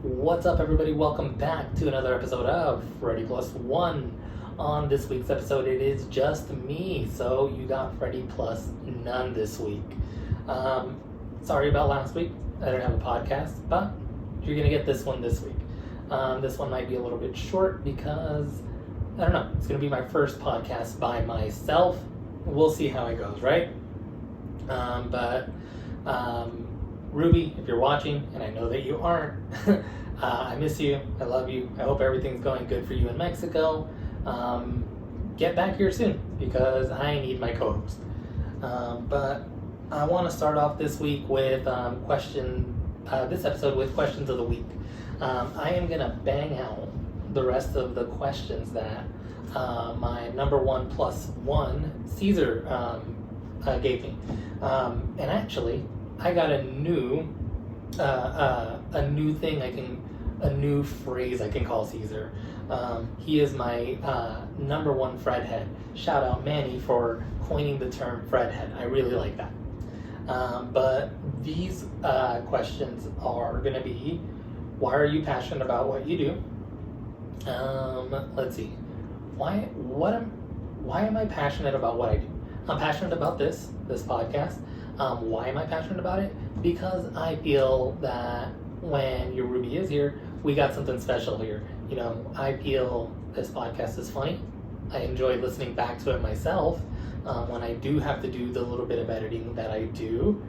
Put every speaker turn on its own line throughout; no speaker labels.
What's up, everybody? Welcome back to another episode of Freddy Plus One. On this week's episode, it is just me, so you got Freddy Plus none this week. Sorry about last week. I didn't have a podcast, but you're going to get this one this week. This one might be a little bit short because, I don't know, it's going to be my first podcast by myself. We'll see how it goes, right? Ruby, if you're watching, and I know that you aren't, I miss you, I love you, I hope everything's going good for you in Mexico. Get back here soon, because I need my co-host. But I want to start off this week with this episode with questions of the week. I am going to bang out the rest of the questions that my number 1+1, Caesar, gave me. And actually, I got a new phrase I can call Caesar. He is my number 1 Fredhead. Shout out Manny for coining the term Fredhead. I really like that. But these questions are going to be: why are you passionate about what you do? Let's see. Why am I passionate about what I do? I'm passionate about this podcast. Why am I passionate about it? Because I feel that when your Ruby is here, we got something special here. You know, I feel this podcast is funny. I enjoy listening back to it myself. When I do have to do the little bit of editing that I do,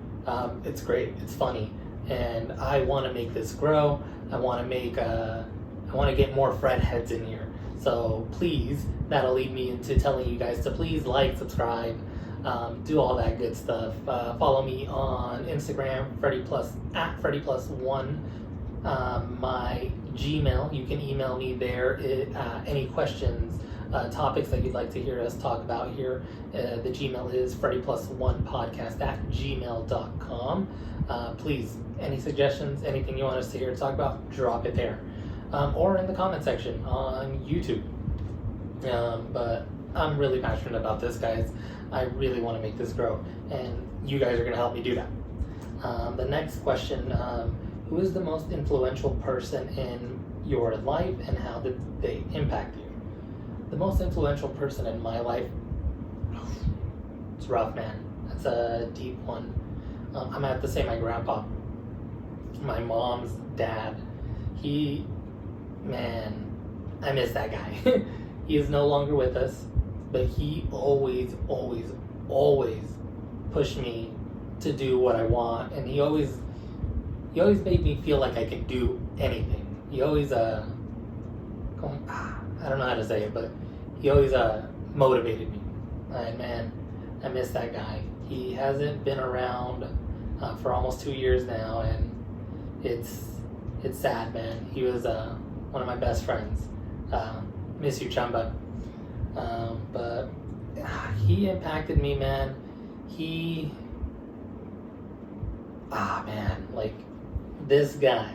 it's great. It's funny, and I want to make this grow. I want to get more Fred heads in here. So please, that'll lead me into telling you guys to please like, subscribe. Do all that good stuff. Follow me on Instagram, at Freddy Plus One. My Gmail, you can email me there. Any questions, topics that you'd like to hear us talk about here. The Gmail is freddyplus1podcast@gmail.com. Please, any suggestions, anything you want us to hear talk about, drop it there. Or in the comment section on YouTube. But I'm really passionate about this, guys. I really want to make this grow, and you guys are going to help me do that. The next question, who is the most influential person in your life, and how did they impact you? The most influential person in my life, it's rough, man. That's a deep one. I'm going to have to say my grandpa, my mom's dad. I miss that guy. He is no longer with us, but he always pushed me to do what I want, and he always made me feel like I could do anything. He always I don't know how to say it, but he always motivated me. And man, I miss that guy. He hasn't been around for almost 2 years now, and it's sad, man. He was one of my best friends. Miss you, Chamba. But he impacted me, man. Like, this guy,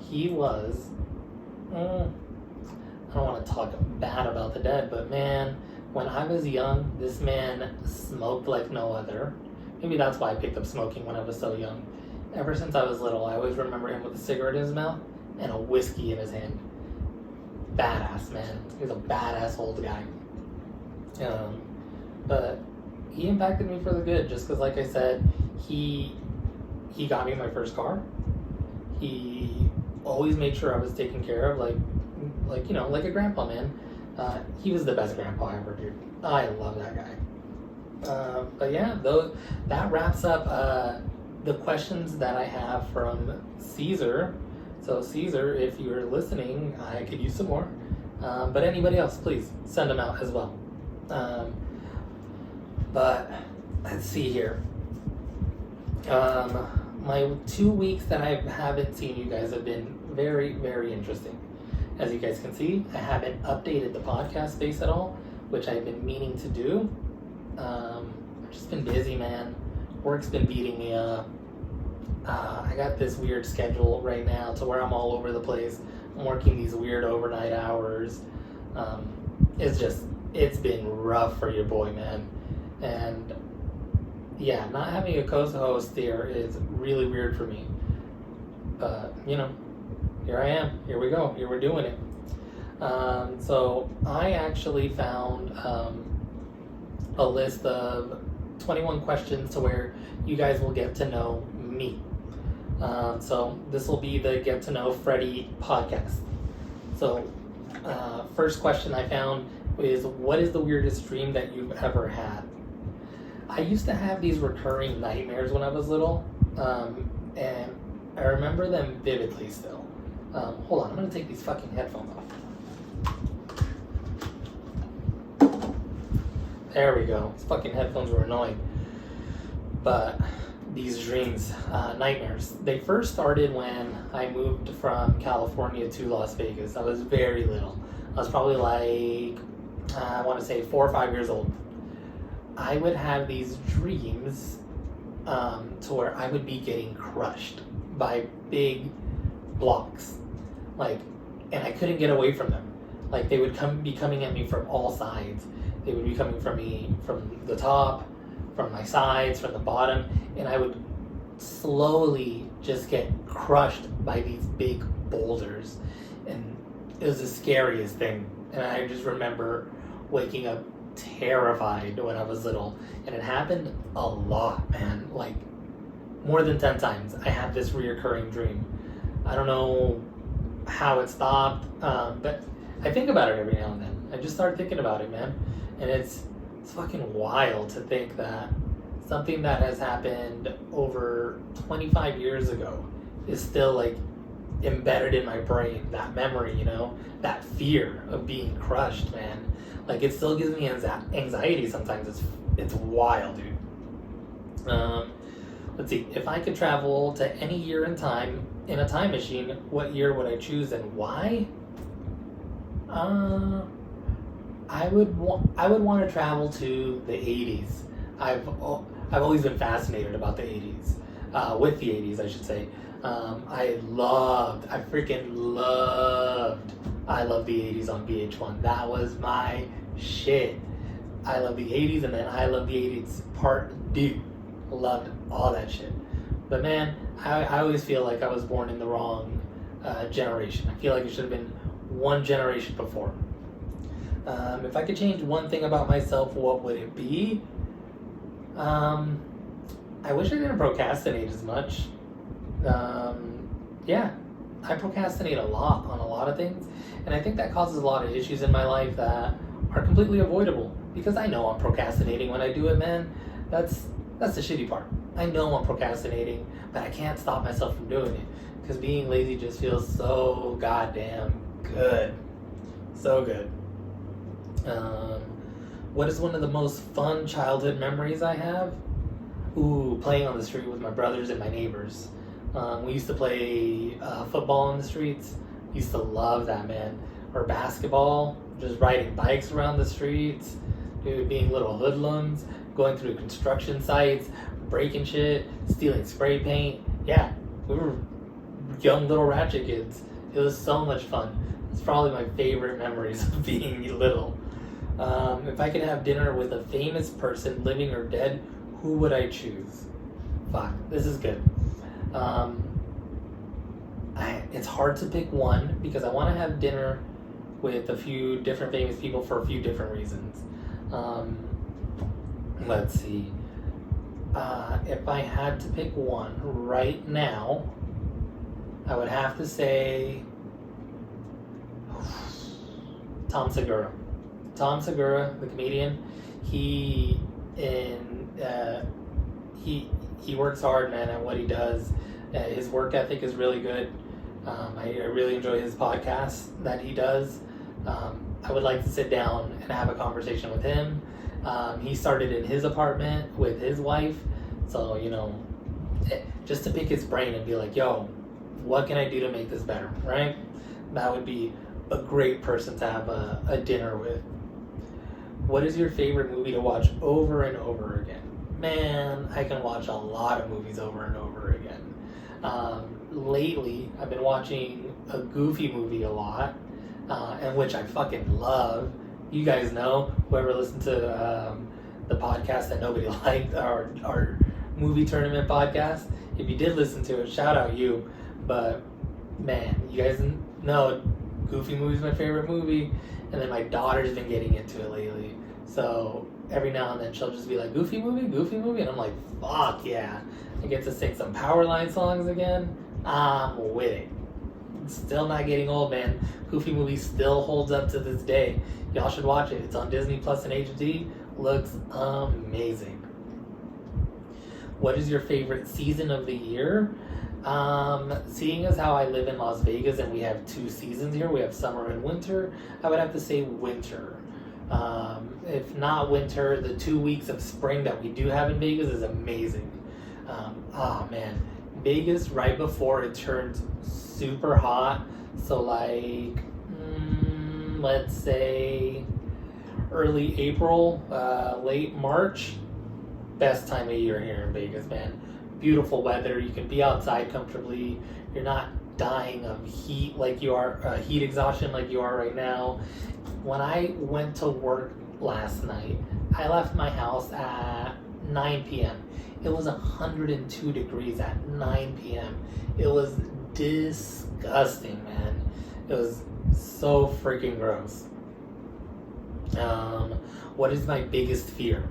he was, I don't want to talk bad about the dead, but man, when I was young, this man smoked like no other. Maybe that's why I picked up smoking when I was so young. Ever since I was little, I always remember him with a cigarette in his mouth and a whiskey in his hand. Badass, man. He was a badass old guy. But he impacted me for the good, just because, like I said, he got me my first car. He always made sure I was taken care of, like a grandpa, man. He was the best grandpa ever, dude. I love that guy. But yeah, that wraps up the questions that I have from Caesar. So Caesar, if you're listening, I could use some more. But anybody else, please send them out as well. But let's see here. My 2 weeks that I haven't seen you guys have been very, very interesting. As you guys can see, I haven't updated the podcast space at all, which I've been meaning to do. I've just been busy, man. Work's been beating me up. I got this weird schedule right now to where I'm all over the place. I'm working these weird overnight hours. It's been rough for your boy, man. And yeah, not having a co-host here is really weird for me. But, here I am. Here we go. Here we're doing it. So I actually found a list of 21 questions to where you guys will get to know me. So this will be the Get to Know Freddy podcast. So first question I found is, what is the weirdest dream that you've ever had? I used to have these recurring nightmares when I was little, and I remember them vividly still. Hold on, I'm gonna take these fucking headphones off. There we go. These fucking headphones were annoying. But these dreams, nightmares, they first started when I moved from California to Las Vegas. I was very little. I was probably like, I want to say 4 or 5 years old. I would have these dreams to where I would be getting crushed by big blocks. And I couldn't get away from them. They would be coming at me from all sides. They would be coming from me from the top, from my sides, from the bottom, and I would slowly just get crushed by these big boulders. And it was the scariest thing. And I just remember waking up terrified when I was little. And it happened a lot, man. More than 10 times I had this reoccurring dream. I don't know how it stopped, but I think about it every now and then. I just start thinking about it, man. And it's fucking wild to think that something that has happened over 25 years ago is still embedded in my brain. That memory, that fear of being crushed, man. It still gives me anxiety sometimes. It's wild, dude. Let's see. If I could travel to any year in time in a time machine, what year would I choose and why? I would want to travel to the 80s. I've always been fascinated about the 80s, with the 80s, I should say. I loved the 80s on VH1. That was my shit. I love the 80s, and then I love the 80s part 2. Loved all that shit. But man, I always feel like I was born in the wrong generation. I feel like it should have been one generation before. If I could change one thing about myself, what would it be? I wish I didn't procrastinate as much. Yeah, I procrastinate a lot on a lot of things, and I think that causes a lot of issues in my life that are completely avoidable, because I know I'm procrastinating when I do it, man. That's the shitty part. I know I'm procrastinating, but I can't stop myself from doing it, because being lazy just feels so goddamn good. So good. What is one of the most fun childhood memories I have? Playing on the street with my brothers and my neighbors. We used to play football on the streets. Used to love that, man. Or basketball, just riding bikes around the streets, dude, being little hoodlums, going through construction sites, breaking shit, stealing spray paint. Yeah, we were young little ratchet kids. It was so much fun. It's probably my favorite memories of being little. If I could have dinner with a famous person, living or dead, who would I choose? Fuck, this is good. It's hard to pick one, because I want to have dinner with a few different famous people for a few different reasons. Let's see. If I had to pick one right now, I would have to say Tom Segura. Tom Segura, the comedian, he works hard, man, at what he does. His work ethic is really good. I really enjoy his podcast that he does. I would like to sit down and have a conversation with him. He started in his apartment with his wife, so just to pick his brain and be like, yo, what can I do to make this better, right? That would be a great person to have a dinner with. What is your favorite movie to watch over and over again? Man, I can watch a lot of movies over and over again. Lately, I've been watching a Goofy movie a lot, and which I fucking love. You guys know, whoever listened to the podcast that nobody liked, our movie tournament podcast, if you did listen to it, shout out you. But man, you guys know Goofy movie's my favorite movie, and then my daughter's been getting into it lately. So every now and then she'll just be like, Goofy movie, and I'm like, fuck yeah. I get to sing some Powerline songs again. I'm with it. Still not getting old, man. Goofy movie still holds up to this day. Y'all should watch it. It's on Disney Plus in HD. Looks amazing. What is your favorite season of the year? Seeing as how I live in Las Vegas and we have 2 seasons here, we have summer and winter, I would have to say winter. If not winter, the 2 weeks of spring that we do have in Vegas is amazing. Oh man, Vegas right before it turns super hot, so like, let's say early April, late March, best time of year here in Vegas, man. Beautiful weather, you can be outside comfortably, you're not dying of heat like you are, heat exhaustion like you are right now. When I went to work last night, I left my house at 9 p.m. It was 102 degrees at 9 p.m. It was disgusting, man. It was so freaking gross. What is my biggest fear?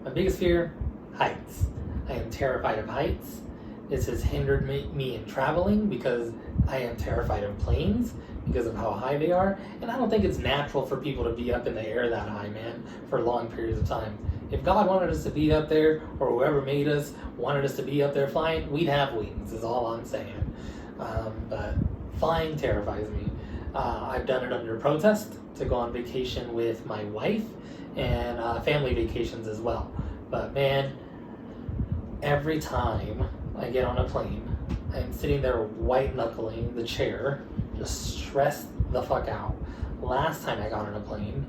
My biggest fear? Heights. I am terrified of heights. This has hindered me in traveling because I am terrified of planes because of how high they are. And I don't think it's natural for people to be up in the air that high, man, for long periods of time. If God wanted us to be up there, or whoever made us wanted us to be up there flying, we'd have wings, is all I'm saying. But flying terrifies me. I've done it under protest to go on vacation with my wife and family vacations as well. But man, every time I get on a plane, I'm sitting there white knuckling the chair, just stressed the fuck out. Last time I got on a plane,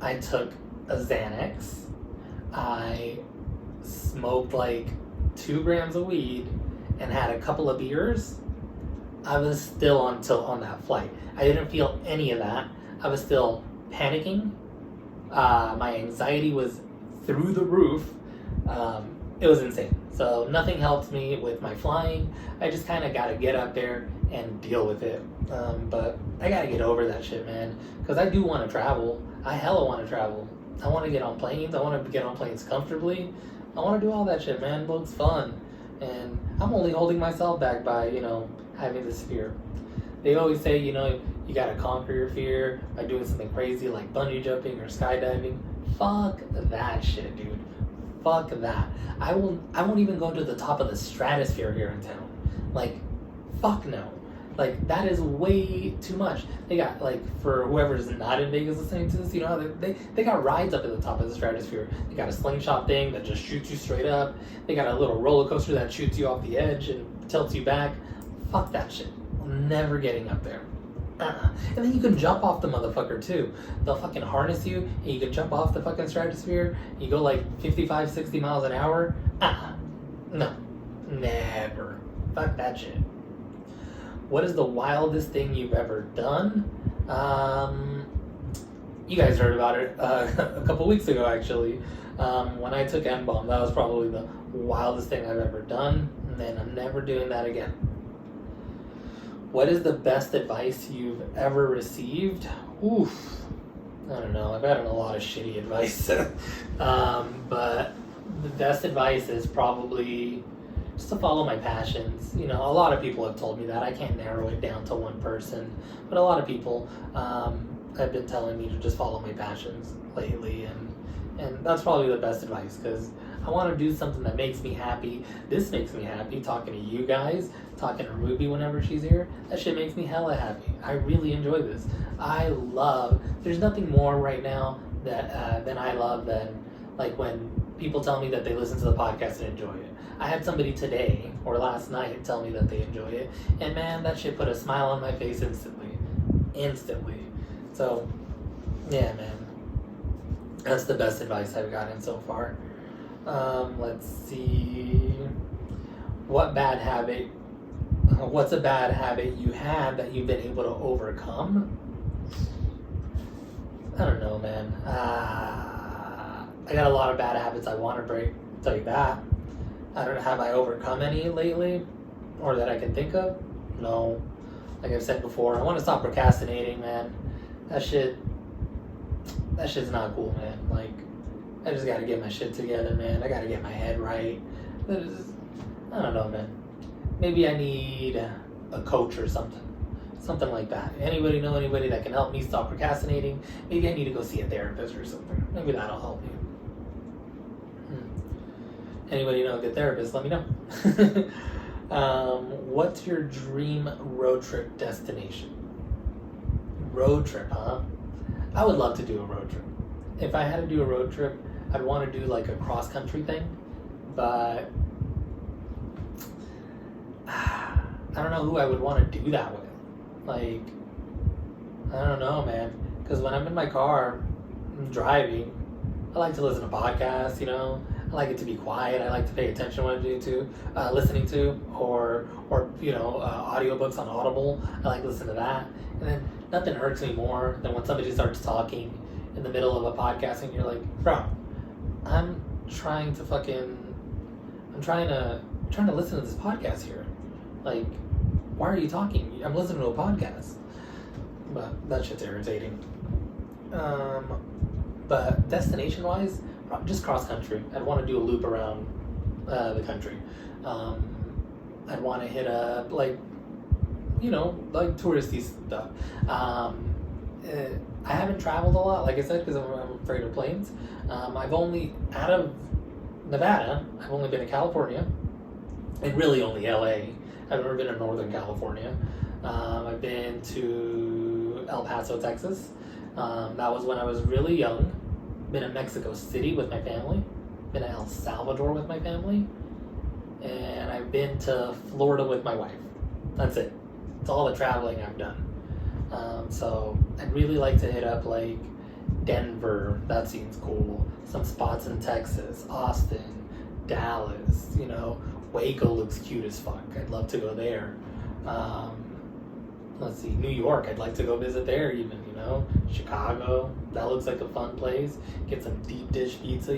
I took a Xanax. I smoked like 2 grams of weed and had a couple of beers. I was still on that flight. I didn't feel any of that. I was still panicking. My anxiety was through the roof. It was insane. So nothing helps me with my flying. I just kind of got to get up there and deal with it. But I got to get over that shit, man. Because I do want to travel. I hella want to travel. I want to get on planes. I want to get on planes comfortably. I want to do all that shit, man. It looks fun. And I'm only holding myself back by, having this fear. They always say, you got to conquer your fear by doing something crazy like bungee jumping or skydiving. Fuck that shit, dude. Fuck that. I won't even go to the top of the stratosphere here in town. Like, fuck no. Like, that is way too much. They got, like, for whoever's not in Vegas listening to this, they got rides up at the top of the stratosphere. They got a slingshot thing that just shoots you straight up. They got a little roller coaster that shoots you off the edge and tilts you back. Fuck that shit. I'm never getting up there. And then you can jump off the motherfucker too. They'll fucking harness you and you can jump off the fucking stratosphere. You go like 55, 60 miles an hour. No. Never. Fuck that shit. What is the wildest thing you've ever done? You guys heard about it a couple weeks ago, actually. When I took N-bomb, that was probably the wildest thing I've ever done. And I'm never doing that again. What is the best advice you've ever received? Oof. I don't know. I've gotten a lot of shitty advice. But the best advice is probably just to follow my passions. A lot of people have told me that. I can't narrow it down to one person. But a lot of people have been telling me to just follow my passions lately. And that's probably the best advice because I want to do something that makes me happy. This makes me happy, talking to you guys, talking to Ruby whenever she's here. That shit makes me hella happy. I really enjoy this. There's nothing more right now than I love than like when people tell me that they listen to the podcast and enjoy it. I had somebody today or last night tell me that they enjoy it, and man, that shit put a smile on my face instantly. So, yeah, man. That's the best advice I've gotten so far. Let's see. What's a bad habit you had that you've been able to overcome? I don't know, man. I got a lot of bad habits I want to break. I'll tell you that. Have I overcome any lately? Or that I can think of? No. like I've said before, I want to stop procrastinating, man. That shit's not cool, man. Like, I just gotta get my shit together, man. I gotta get my head right. I don't know, man. Maybe I need a coach or something. Something like that. Anybody know anybody that can help me stop procrastinating? Maybe I need to go see a therapist or something. Maybe that'll help me. Anybody know a good therapist? Let me know. What's your dream road trip destination? Road trip, huh? I would love to do a road trip. If I had to do a road trip, I'd want to do like a cross-country thing, but I don't know who I would want to do that with. Like, I don't know, man. Because when I'm in my car, I'm driving, I like to listen to podcasts, you know. I like it to be quiet. I like to pay attention when I'm listening to, or audiobooks on Audible. I like listening to that. And then nothing irks me more than when somebody starts talking in the middle of a podcast and you're like, bro, I'm trying to listen to this podcast here. Like, why are you talking? I'm listening to a podcast. But that shit's irritating. But destination-wise, just cross-country. I'd want to do a loop around the country. I'd want to hit up, like touristy stuff. I haven't traveled a lot, like I said, because I'm afraid of planes. Out of Nevada, I've only been to California, and really only LA. I've never been to Northern California. I've been to El Paso, Texas. That was when I was really young. Been to Mexico City with my family. Been to El Salvador with my family. And I've been to Florida with my wife. That's it. It's all the traveling I've done. So I'd really like to hit up like Denver. That seems cool. Some spots in Texas, Austin, Dallas. Waco looks cute as fuck. I'd love to go there. Let's see, New York. I'd like to go visit there even. Chicago. That looks like a fun place. Get some deep dish pizza.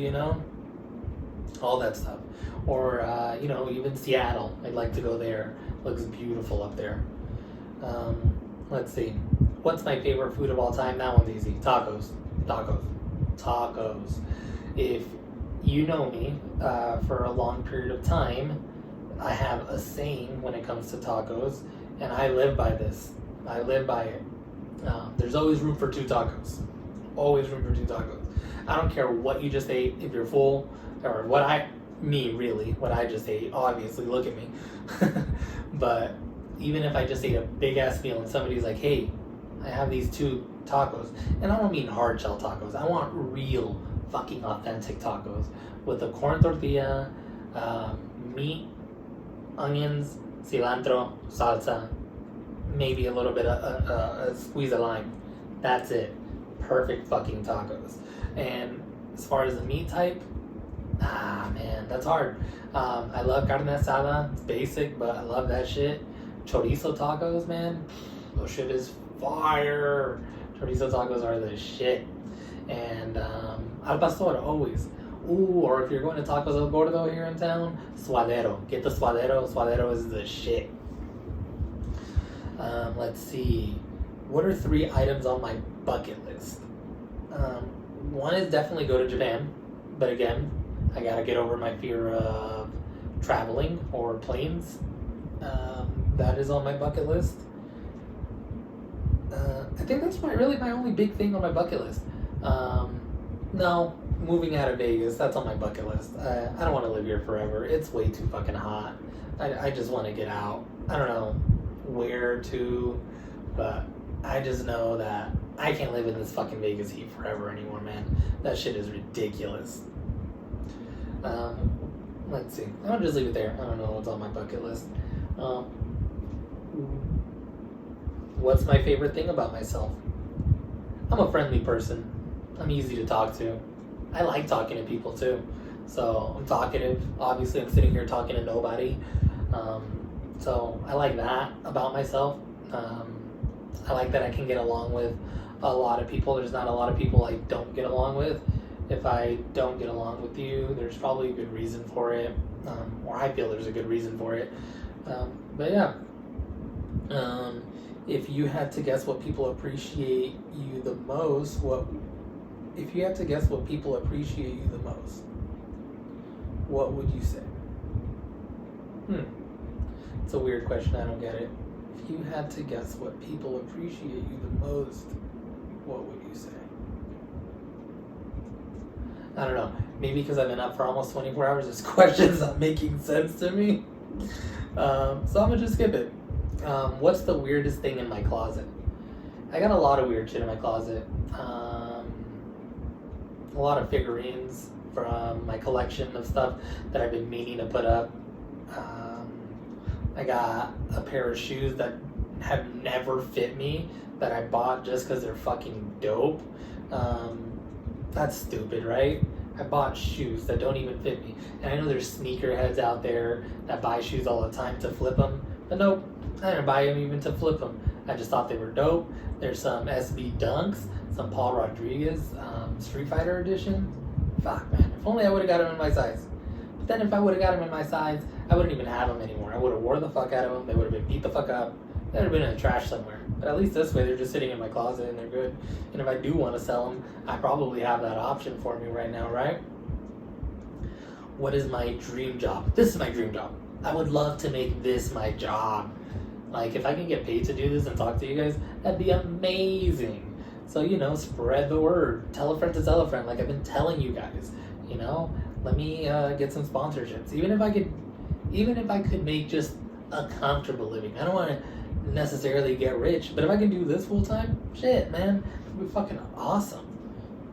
All that stuff. Or even Seattle. I'd like to go there. Looks beautiful up there. Let's see. What's my favorite food of all time? That one's easy. Tacos. If you know me for a long period of time, I have a saying when it comes to tacos, and I live by this. I live by it. There's always room for 2 tacos. Always room for 2 tacos. I don't care what you just ate, if you're full, or what I just ate, obviously, look at me. But even if I just ate a big ass meal and somebody's like, hey, I have these 2 tacos, and I don't mean hard shell tacos, I want real fucking authentic tacos with a corn tortilla, meat, onions, cilantro, salsa, maybe a little bit of a squeeze of lime. That's it. Perfect fucking tacos. And as far as the meat type, man, that's hard. I love carne asada. It's basic, but I love that shit. Chorizo tacos, man, those shit is fire. Chorizo tacos are the shit. And al pastor, always. Ooh, or if you're going to Tacos El Gordo here in town, suadero. Get the suadero. Suadero is the shit. Let's see. What are 3 items on my bucket list? One is definitely go to Japan. But again, I gotta get over my fear of traveling or planes. That is on my bucket list. I think that's really my only big thing on my bucket list. No, moving out of Vegas, that's on my bucket list. I don't want to live here forever. It's way too fucking hot. I just want to get out. I don't know where to, but I just know that I can't live in this fucking Vegas heat forever anymore, man. That shit is ridiculous. Let's see. I'll just leave it there. I don't know what's on my bucket list. What's my favorite thing about myself? I'm a friendly person. I'm easy to talk to. I like talking to people too. So I'm talkative. Obviously, I'm sitting here talking to nobody. So I like that about myself. I like that I can get along with a lot of people. There's not a lot of people I don't get along with. If I don't get along with you, there's probably a good reason for it. Or I feel there's a good reason for it. But yeah. If you had to guess what people appreciate you the most, what if you had to guess what people appreciate you the most, what would you say? It's a weird question, I don't get it. If you had to guess what people appreciate you the most, what would you say? I don't know. Maybe because I've been up for almost 24 hours, this question's not making sense to me. So I'm gonna just skip it. What's the weirdest thing in my closet? I got a lot of weird shit in my closet. A lot of figurines from my collection of stuff that I've been meaning to put up. I got a pair of shoes that have never fit me that I bought just because they're fucking dope. That's stupid, right? I bought shoes that don't even fit me. And I know there's sneakerheads out there that buy shoes all the time to flip them. But nope, I didn't buy them even to flip them. I just thought they were dope. There's some SB Dunks, some Paul Rodriguez Street Fighter edition. Fuck, man. If only I would have got them in my size. But then if I would have got them in my size, I wouldn't even have them anymore. I would have wore the fuck out of them. They would have been beat the fuck up. They would have been in the trash somewhere. But at least this way, they're just sitting in my closet and they're good. And if I do want to sell them, I probably have that option for me right now, right? What is my dream job? This is my dream job. I would love to make this my job. Like, if I can get paid to do this and talk to you guys, that'd be amazing. So, spread the word. Tell a friend to tell a friend, like I've been telling you guys. Let me get some sponsorships. Even if I could make just a comfortable living. I don't want to necessarily get rich, but if I can do this full time, shit, man, it'd be fucking awesome.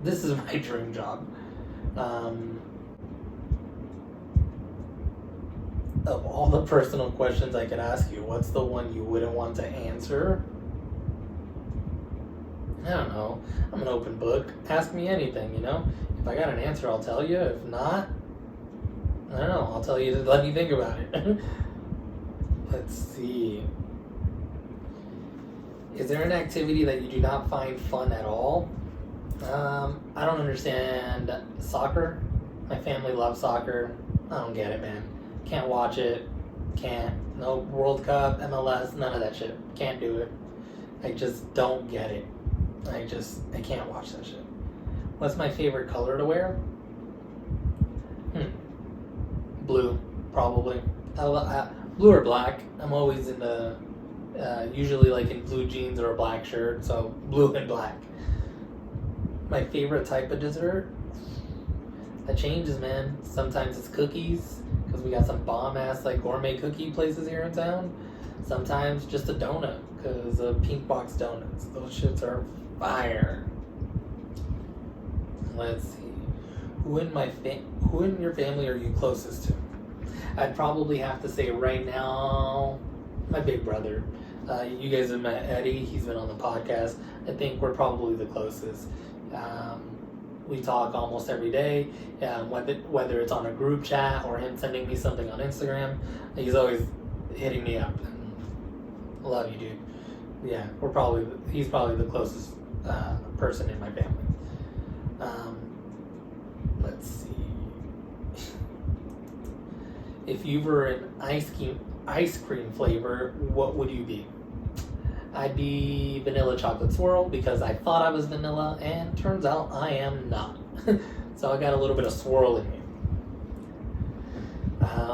This is my dream job. Of all the personal questions I could ask you, what's the one you wouldn't want to answer? I don't know. I'm an open book. Ask me anything, If I got an answer, I'll tell you. If not, I don't know. I'll tell you to let me think about it. Let's see. Is there an activity that you do not find fun at all? I don't understand soccer. My family loves soccer. I don't get it, man. Can't watch it. Can't. No World Cup, MLS, none of that shit. Can't do it. I just don't get it. I can't watch that shit. What's my favorite color to wear? Blue, probably. Blue or black. I'm always in the, usually like in blue jeans or a black shirt, so blue and black. My favorite type of dessert? That changes, man. Sometimes it's cookies, because we got some bomb-ass like gourmet cookie places here in town. Sometimes just a donut, because of Pink Box Donuts. Those shits are fire. Let's see. Who in your family are you closest to? I'd probably have to say right now, my big brother. You guys have met Eddie. He's been on the podcast. I think we're probably the closest. We talk almost every day, whether it's on a group chat or him sending me something on Instagram. He's always hitting me up. And love you, dude. Yeah, he's probably the closest person in my family. Let's see. If you were an ice cream flavor, what would you be? I'd be vanilla chocolate swirl because I thought I was vanilla and turns out I am not. So I got a little bit of swirl in me.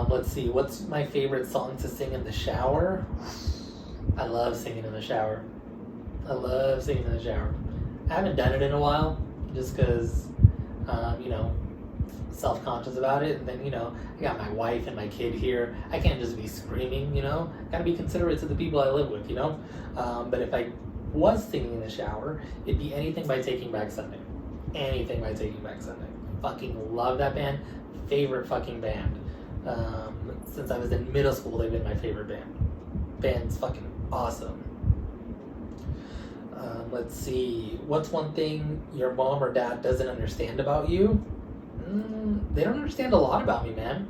Let's see, what's my favorite song to sing in the shower? I love singing in the shower. I haven't done it in a while just because, self-conscious about it. And then, I got my wife and my kid here. I can't just be screaming, Gotta be considerate to the people I live with, But if I was singing in the shower, it'd be Anything by Taking Back Sunday. Fucking love that band. Favorite fucking band. Since I was in middle school, they've been my favorite band. Band's fucking awesome. Let's see. What's one thing your mom or dad doesn't understand about you? They don't understand a lot about me, man.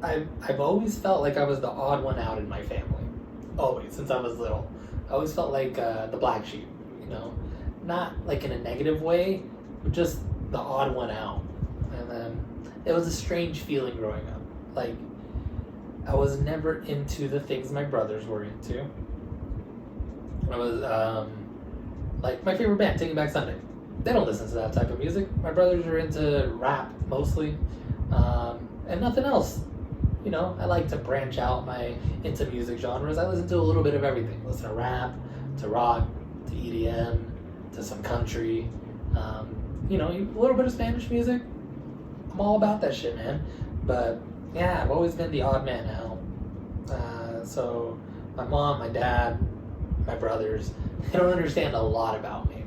I've always felt like I was the odd one out in my family. Always, since I was little. I always felt like the black sheep, Not like in a negative way, but just the odd one out. And then it was a strange feeling growing up. Like, I was never into the things my brothers were into. I was like my favorite band, Taking Back Sunday. They don't listen to that type of music. My brothers are into rap mostly, and nothing else. You know, I like to branch out into music genres. I listen to a little bit of everything. Listen to rap, to rock, to EDM, to some country. You know, a little bit of Spanish music. I'm all about that shit, man. But yeah, I've always been the odd man out. So my mom, my dad, my brothers, they don't understand a lot about me.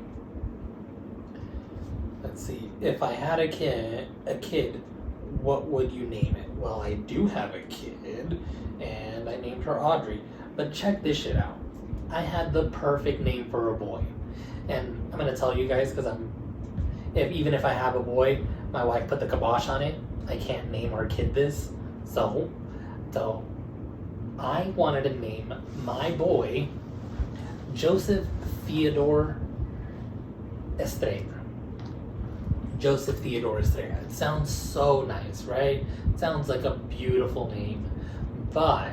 Let's see. If I had a kid, what would you name it? Well, I do have a kid, and I named her Audrey. But check this shit out. I had the perfect name for a boy. And I'm going to tell you guys, because even if I have a boy, my wife put the kibosh on it. I can't name our kid this. So I wanted to name my boy Joseph Theodore Estrella. Joseph Theodore Estrella. It sounds so nice, right? It sounds like a beautiful name. But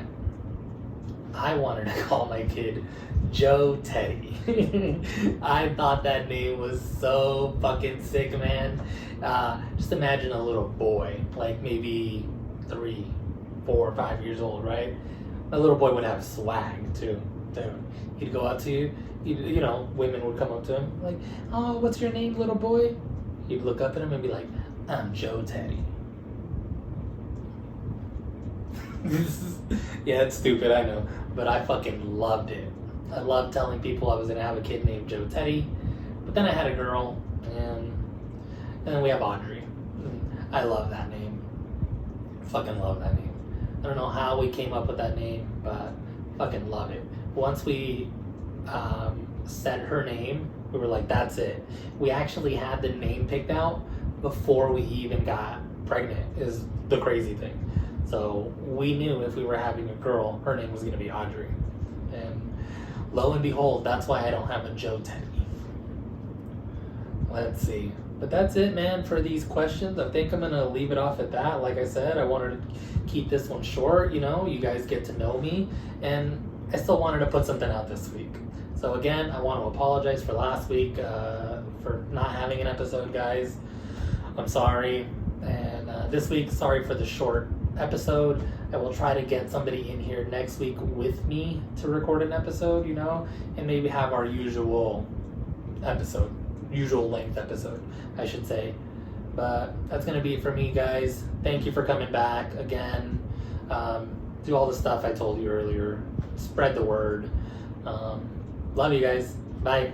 I wanted to call my kid Joe Teddy. I thought that name was so fucking sick, man. Just imagine a little boy, like maybe 3, 4, 5 years old, right? A little boy would have swag too. Dude, he'd go up to you. You know, women would come up to him like, "Oh, what's your name, little boy?" He'd look up at him and be like, "I'm Joe Teddy." Yeah, it's stupid, I know, but I fucking loved it. I loved telling people I was gonna have a kid named Joe Teddy. But then I had a girl, and then we have Audrey. I love that name. Fucking love that name. I don't know how we came up with that name, but fucking love it. Once we said her name, we were like, that's it. We actually had the name picked out before we even got pregnant, is the crazy thing. So we knew if we were having a girl, her name was going to be Audrey. And lo and behold, that's why I don't have a Joe Teddy. Let's see. But that's it, man, for these questions. I think I'm going to leave it off at that. Like I said, I wanted to keep this one short. You know, you guys get to know me. And I still wanted to put something out this week. So again, I want to apologize for last week, for not having an episode, guys. I'm sorry. And this week, sorry for the short episode. I will try to get somebody in here next week with me to record an episode, you know, and maybe have our usual length episode, I should say. But that's going to be it for me, guys. Thank you for coming back again. Do all the stuff I told you earlier. Spread the word. Love you guys. Bye.